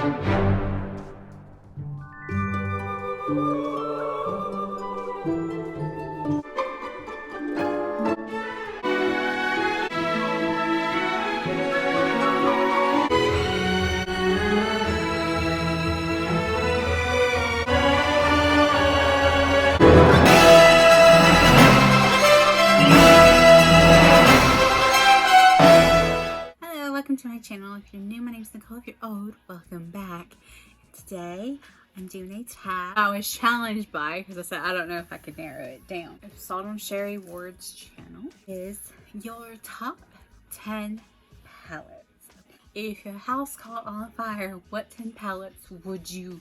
Welcome to my channel. If you're new, my name is Nicole. If you're old, welcome back. Today, I'm doing a tab I was challenged by, because I said I don't know if I could narrow it down. Salt Sherry Ward's channel is your top 10 palettes. If your house caught on fire, what 10 palettes would you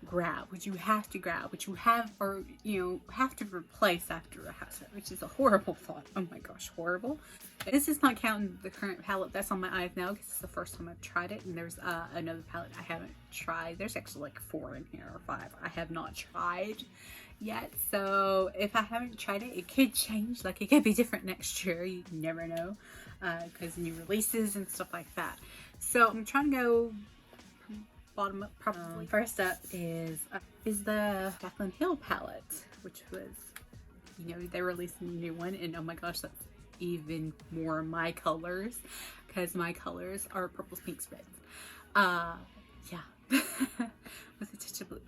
grab? Would you have to grab? Would you have, or have to replace after a house fire? Which is a horrible thought. Oh my gosh, horrible. This is not counting the current palette that's on my eyes now, because it's the first time I've tried it, and there's another palette I haven't tried. There's actually like 4 in here, or 5 I have not tried yet. So if I haven't tried it, it could change. Like, it could be different next year. You never know, because new releases and stuff like that. So I'm trying to go bottom up probably. First up is the Jaclyn Hill palette, which was, they released a new one, and oh my gosh, that's even more my colors, because my colors are purples, pinks, reds. Yeah. With a touch of blue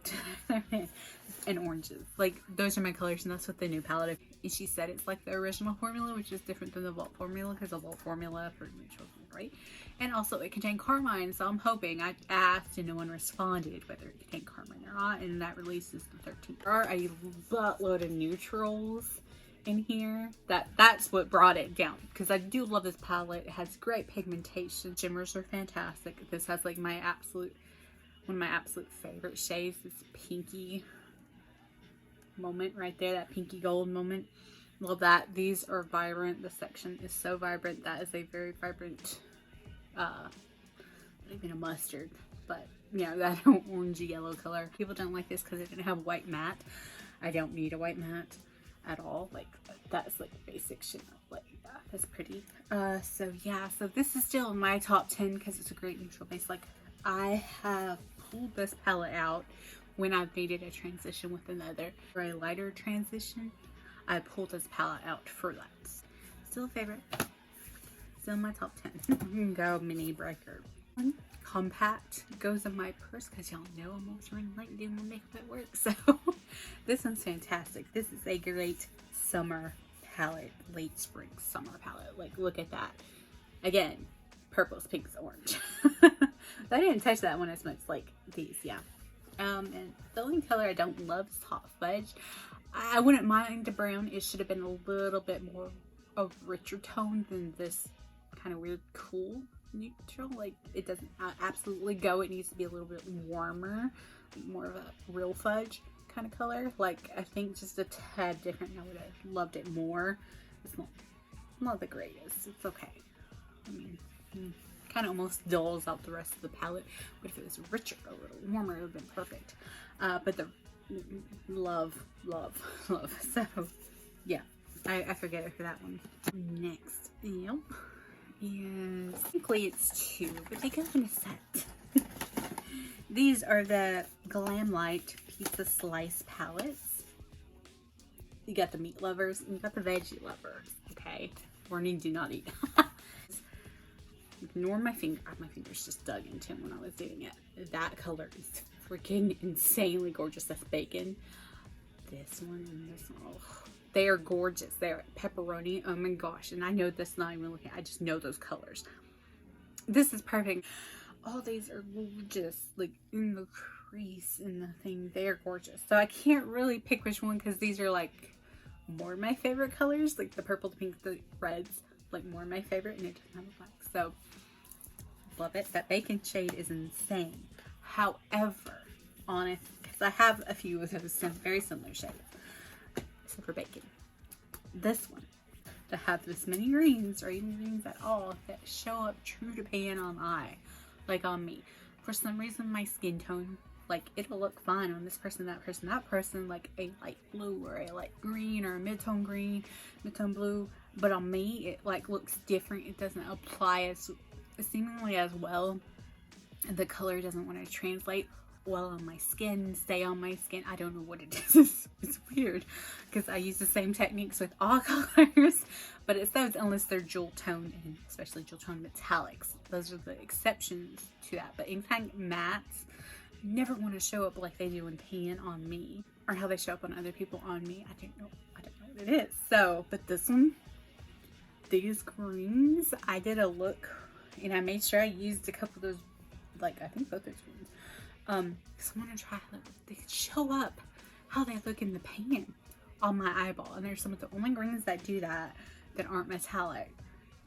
and oranges. Like, those are my colors, and that's what the new palette is. And she said it's like the original formula, which is different than the vault formula, because the vault formula for neutrals is great. And also it contained carmine, so I'm hoping, I asked and no one responded whether it contained carmine or not, and that releases the 13th. There are a buttload of neutrals in here. That's what brought it down, because I do love this palette. It has great pigmentation. Shimmers are fantastic. This has like one of my absolute favorite shades, this pinky moment right there, that pinky gold moment. Love that. These are vibrant. The section is so vibrant. That is a very vibrant, not even a mustard, but that orangey yellow color. People don't like this because it didn't have white matte. I don't need a white matte at all. Like, that's like basic shit. Like, yeah, that's pretty. So yeah, so this is still in my top 10 because it's a great neutral base. Like, I have pulled this palette out when I've needed a transition with another. For a lighter transition, I pulled this palette out for that. Still a favorite. Still in my top 10. Go Mini Breaker. One compact goes in my purse, because y'all know I'm always running late doing my makeup at work. So this one's fantastic. This is a great summer palette, late spring summer palette. Like, look at that. Again, purples, pinks, orange. I didn't touch that one as much like these, yeah. And the only color I don't love is Hot Fudge. I wouldn't mind the brown. It should have been a little bit more of richer tone than this kind of weird cool neutral. Like, it doesn't absolutely go. It needs to be a little bit warmer, more of a real fudge kind of color. Like, I think just a tad different. I would have loved it more. It's not the greatest. It's okay. I mean, kind of almost dulls out the rest of the palette, but if it was richer, a little warmer, it would have been perfect. But the love. So yeah, I forget it for that one. Next, yep, is technically it's 2, but they come in a set. These are the Glam Light Pizza Slice palettes. You got the meat lovers and you got the veggie lovers. Okay, warning: do not eat. Ignore my finger. My fingers just dug into him when I was doing it. That color is freaking insanely gorgeous. That's bacon. This one and this one. Oh, they are gorgeous. They're pepperoni. Oh my gosh. And I know this, not even looking. I just know those colors. This is perfect. All these are gorgeous. Like, in the crease in the thing. They are gorgeous. So I can't really pick which one, because these are like more my favorite colors. Like the purple, the pink, the reds. Like more my favorite, and it doesn't have a black. So love it. That bacon shade is insane. However, honest, because I have a few of those very similar shades, except for bacon. This one, to have this many greens, or even greens at all, that show up true to pan on eye, like on me. For some reason, my skin tone, like, it'll look fine on this person, that person, like a light blue or a light green or a mid-tone green, mid-tone blue. But on me, it like looks different. It doesn't apply as seemingly as well the color doesn't want to translate well on my skin, stay on my skin. I don't know what it is. It's weird because I use the same techniques with all colors, but it's those unless they're jewel tone, and especially jewel tone metallics. Those are the exceptions to that. But anything mattes never want to show up like they do in pan on me, or how they show up on other people on me. I don't know what it is. So, but this one, these greens, I did a look and I made sure I used a couple of those, like I think both those greens. Because I want to try how they could show up, how they look in the pan on my eyeball. And there's some of the only greens that do that aren't metallic.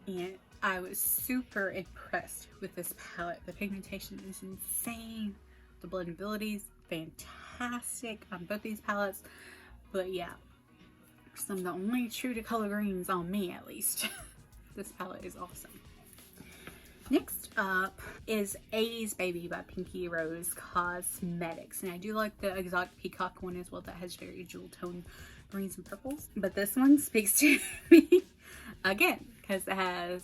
And I was super impressed with this palette. The pigmentation is insane. The blendability is fantastic on both these palettes. But yeah, some of the only true to color greens on me, at least. This palette is awesome. Next up is 80s Baby by Pinky Rose Cosmetics. And I do like the Exotic Peacock one as well, that has very jewel tone greens and purples. But this one speaks to me again because it has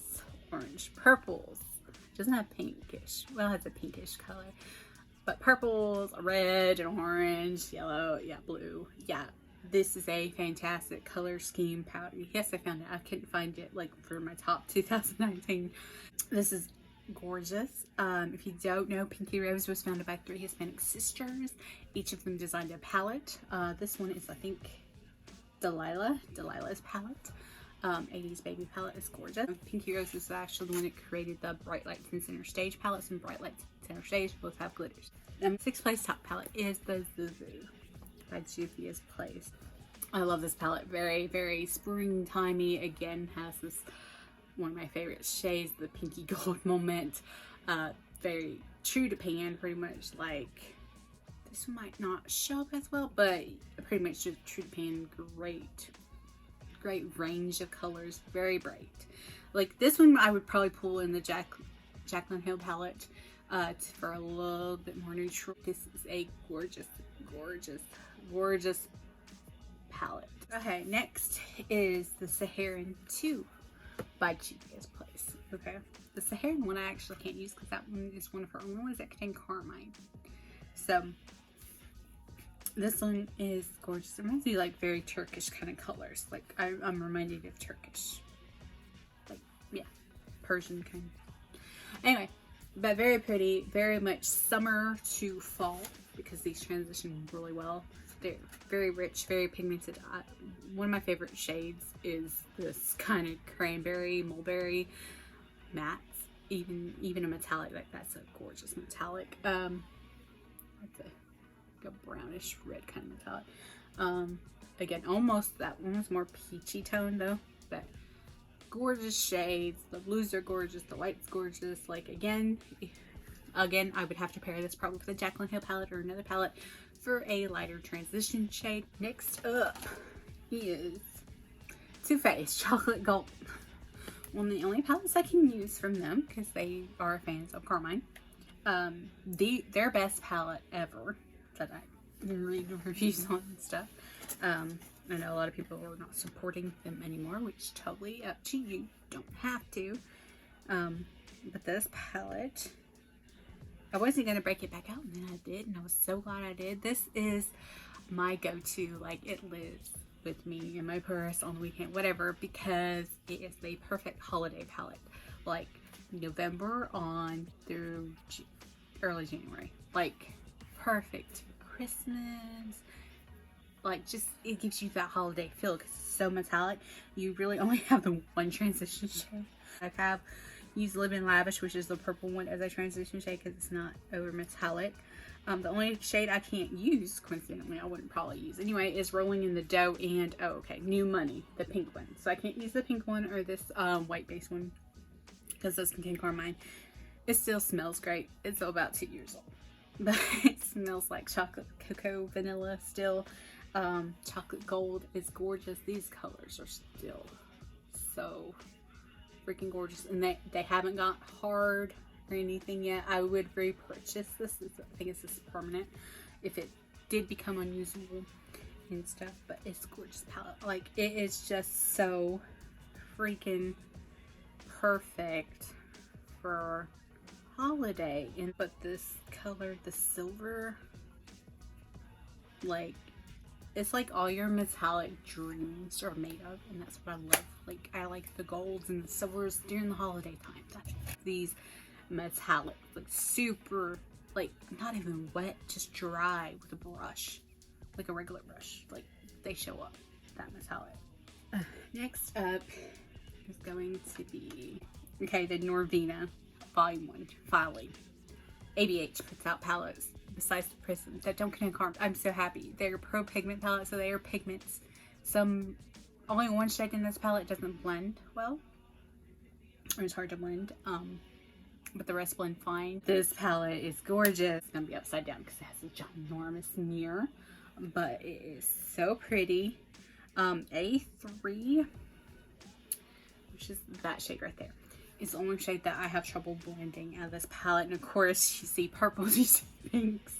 orange purples. It doesn't have pinkish. Well, it has a pinkish color. But purples, red and orange, yellow, yeah, blue. Yeah, this is a fantastic color scheme powder. Yes, I found it. I couldn't find it like for my top 2019. This is gorgeous. If you don't know, Pinky Rose was founded by 3 Hispanic sisters. Each of them designed a palette. This one is, I think, Delilah's palette. 80s Baby palette is gorgeous. Pinky Rose is actually the one that created the Bright Lights and Center Stage palettes, and Bright Lights and Center Stage both have glitters. 6th place top palette is the Zuzu by Juvia's Place. I love this palette. Very, very springtimey. Again, has this one of my favorite shades, the pinky gold moment. Very true to pan, pretty much. Like, this one might not show up as well, but pretty much just true to pan. Great range of colors, very bright. Like this one I would probably pull in the Jaclyn Hill palette for a little bit more neutral. This is a gorgeous palette. Okay, next is the Saharan 2 by Juvia's Place. Okay, the Saharan one I actually can't use because that one is one of her only ones that contain carmine. So this one is gorgeous. It reminds me like very Turkish kind of colors. Like I'm reminded of Turkish. Like, yeah, Persian kind. Anyway, but very pretty. Very much summer to fall because these transition really well. They're very rich, very pigmented. One of my favorite shades is this kind of cranberry, mulberry matte. Even a metallic like that's a gorgeous metallic. That's a brownish red kind of metallic. Again, almost that one was more peachy tone though, but gorgeous shades. The blues are gorgeous, the white's gorgeous. Like again I would have to pair this probably with a Jaclyn Hill palette or another palette for a lighter transition shade. Next up is Too Faced Chocolate Gold. One of the only palettes I can use from them because they are fans of carmine. Their best palette ever that I read reviews on and stuff. I know a lot of people are not supporting them anymore, which totally up to you. Don't have to. But this palette, I wasn't going to break it back out, and then I did, and I was so glad I did. This is my go-to. Like, it lives with me in my purse on the weekend, whatever, because it is the perfect holiday palette. Like, November on through early January. Like, perfect Christmas. Like, just, it gives you that holiday feel because it's so metallic. You really only have the one transition shade. I have used Live in Lavish, which is the purple one, as a transition shade because it's not over metallic. The only shade I can't use, coincidentally, I wouldn't probably use anyway, is Rolling in the Dough and, oh, okay, New Money, the pink one. So I can't use the pink one or this white base one because those contain carmine. It still smells great. It's about 2 years old. But it smells like chocolate, cocoa, vanilla still. Chocolate gold is gorgeous. These colors are still so freaking gorgeous. And they haven't got hard or anything yet. I would repurchase this. I think this is permanent if it did become unusable and stuff. But it's a gorgeous palette. Like, it is just so freaking perfect for holiday. And but this color, the silver, like, it's like all your metallic dreams are made of, and that's what I love. Like, I like the golds and the silvers during the holiday time. These metallic, like super, like not even wet, just dry with a brush, like a regular brush. Like, they show up that metallic. Next up is going to be, okay, the Norvina Volume 1 Filing. ABH puts out palettes besides the Prism that don't contain carbon. I'm so happy. They're pro pigment palettes, so they are pigments. Only one shade in this palette doesn't blend well, or it's hard to blend. But the rest blend fine. This palette is gorgeous. It's gonna be upside down because it has a ginormous mirror, but it is so pretty. A3, which is that shade right there, is the only shade that I have trouble blending out of this palette. And of course, you see purples, you see pinks,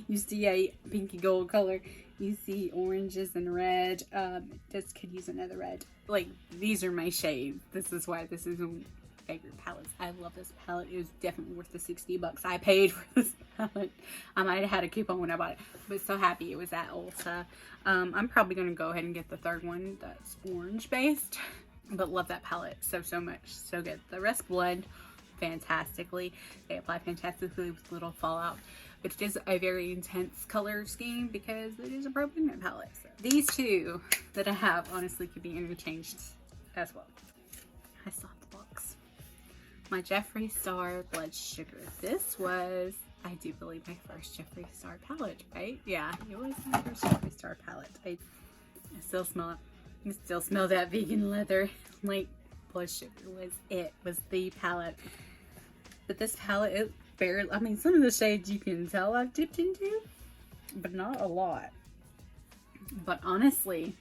you see a pinky gold color, you see oranges and red. This could use another red. Like, these are my shades. This is why this is my favorite palettes. I love this palette. It was definitely worth the $60 I paid for this palette. I might have had a coupon when I bought it, but so happy it was at Ulta. I'm probably going to go ahead and get the third one that's orange based, but love that palette so much. So good. The rest blend fantastically. They apply fantastically with little fallout, but it is a very intense color scheme because it is a pro pigment palette. So these two that I have honestly could be interchanged as well. I saw the box. My Jeffree Star Blood Sugar. This was, I do believe, my first Jeffree Star palette, right? Yeah, it was my first Jeffree Star palette. I still smell it. I still smell that vegan leather. Like, Blood Sugar was the palette. But this palette, it barely, I mean, some of the shades you can tell I've dipped into, but not a lot. But honestly,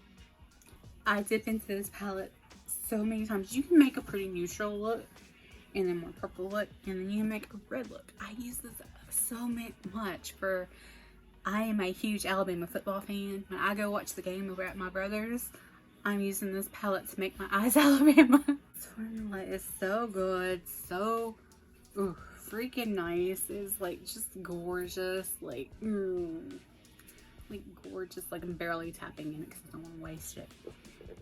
I dip into this palette so many times. You can make a pretty neutral look, and then more purple look, and then you can make a red look. I use this so much for, I am a huge Alabama football fan. When I go watch the game over at my brother's, I'm using this palette to make my eyes Alabama. This formula is so good, so freaking nice. It's like just gorgeous, like gorgeous. Like, I'm barely tapping in it because I don't want to waste it.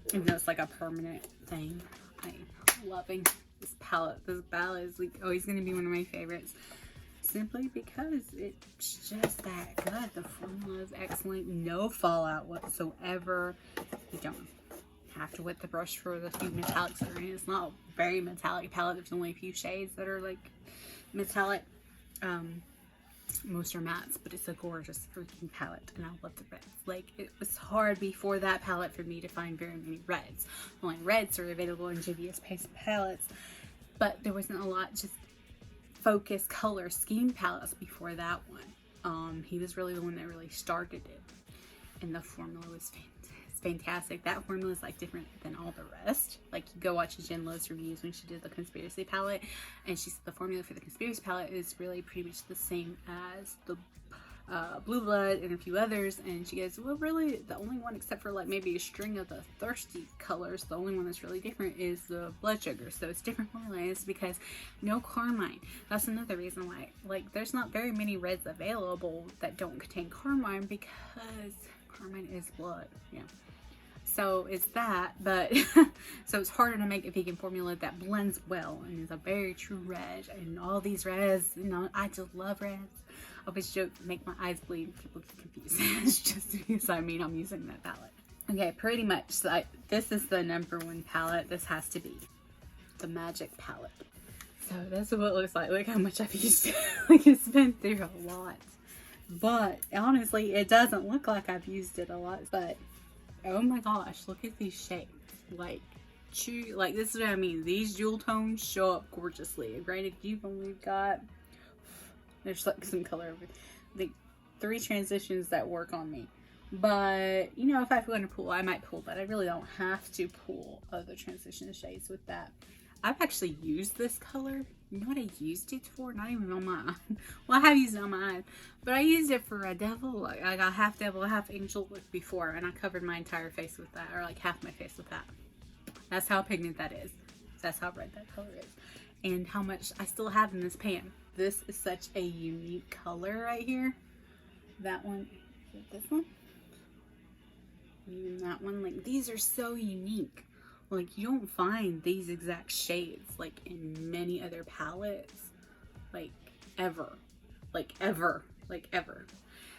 Even though it's like a permanent thing. I'm loving this palette. This palette is like always going to be one of my favorites, simply because it's just that good. The formula is excellent. No fallout whatsoever. You don't have to wet the brush for the few metallics that are in it. It's not a very metallic palette. There's only a few shades that are like metallic. Most are mattes, but it's a gorgeous freaking palette, and I love the reds. Like, it was hard before that palette for me to find very many reds. Only reds are available in JVS Paste palettes, but there wasn't a lot just focus color scheme palettes before that one. He was really the one that really started it, and the formula was fantastic. That formula is like different than all the rest. Like, you go watch Jen Lowe's reviews when she did the Conspiracy palette, and she said the formula for the Conspiracy palette is really pretty much the same as the Blue Blood and a few others. And she goes, well, really the only one, except for like maybe a string of the thirsty colors, the only one that's really different is the Blood Sugar. So it's different formulas because no carmine. That's another reason why, like, there's not very many reds available that don't contain carmine, because carmine is blood. Yeah. So it's that, but so it's harder to make a vegan formula that blends well and is a very true red. And all these reds, you know, I just love reds. I always joke, make my eyes bleed, people get confused. It's just because I'm using that palette. Okay, pretty much. So this is the #1 palette. This has to be the Magic palette. So that's what it looks like. Look how much I've used it. Like, it's been through a lot. But honestly, it doesn't look like I've used it a lot. But oh my gosh, look at these shades. Like, this is what I mean. These jewel tones show up gorgeously. Granted, you've only got, there's like some color over the 3 transitions that work on me. But, you know, if I feel to pull, I might pull, but I really don't have to pull other transition shades with that. I've actually used this color. You know what I used it for? Not even on my eye. Well, I have used it on my eyes, but I used it for a devil. Like, I got half devil, half angel look before, and I covered my entire face with that, or like half my face with that. That's how pigment that is. That's how red that color is. And how much I still have in this pan. this is such a unique color right here. That one, this one, and that one, like these are so unique. Like you don't find these exact shades like in many other palettes, like ever, like ever, like ever.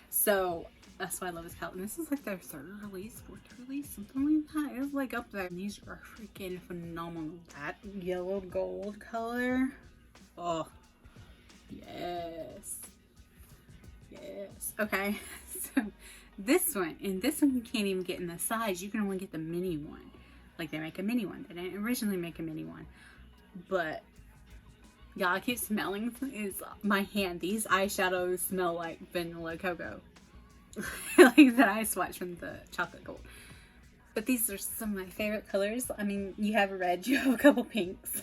So that's why I love this palette. And this is like their third release, fourth release, something like that. It's like up there. And these are freaking phenomenal. That yellow gold color. Oh, yes. Yes. Okay. So this one, and this one you can't even get in the size. You can only get the mini one. Like they make a mini one. They didn't originally make a mini one. But y'all, I keep smelling is my hand. These eyeshadows smell like vanilla cocoa. Like that I swatched from the chocolate gold. But these are some of my favorite colors. I mean, you have a red, you have a couple pinks,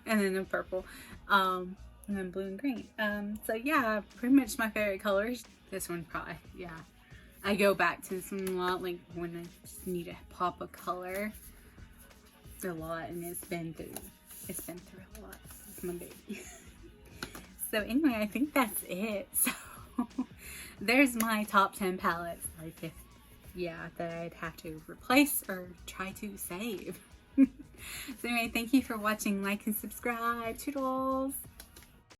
and then a purple, and then blue and green. So yeah, pretty much my favorite colors. This one probably, yeah. I go back to this one a lot, like when I just need to pop a color a lot, and it's been through a lot. It's my baby. So anyway, I think that's it. So there's my top 10 palettes, like if, yeah, that I'd have to replace or try to save. So anyway, thank you for watching. Like and subscribe. Toodles.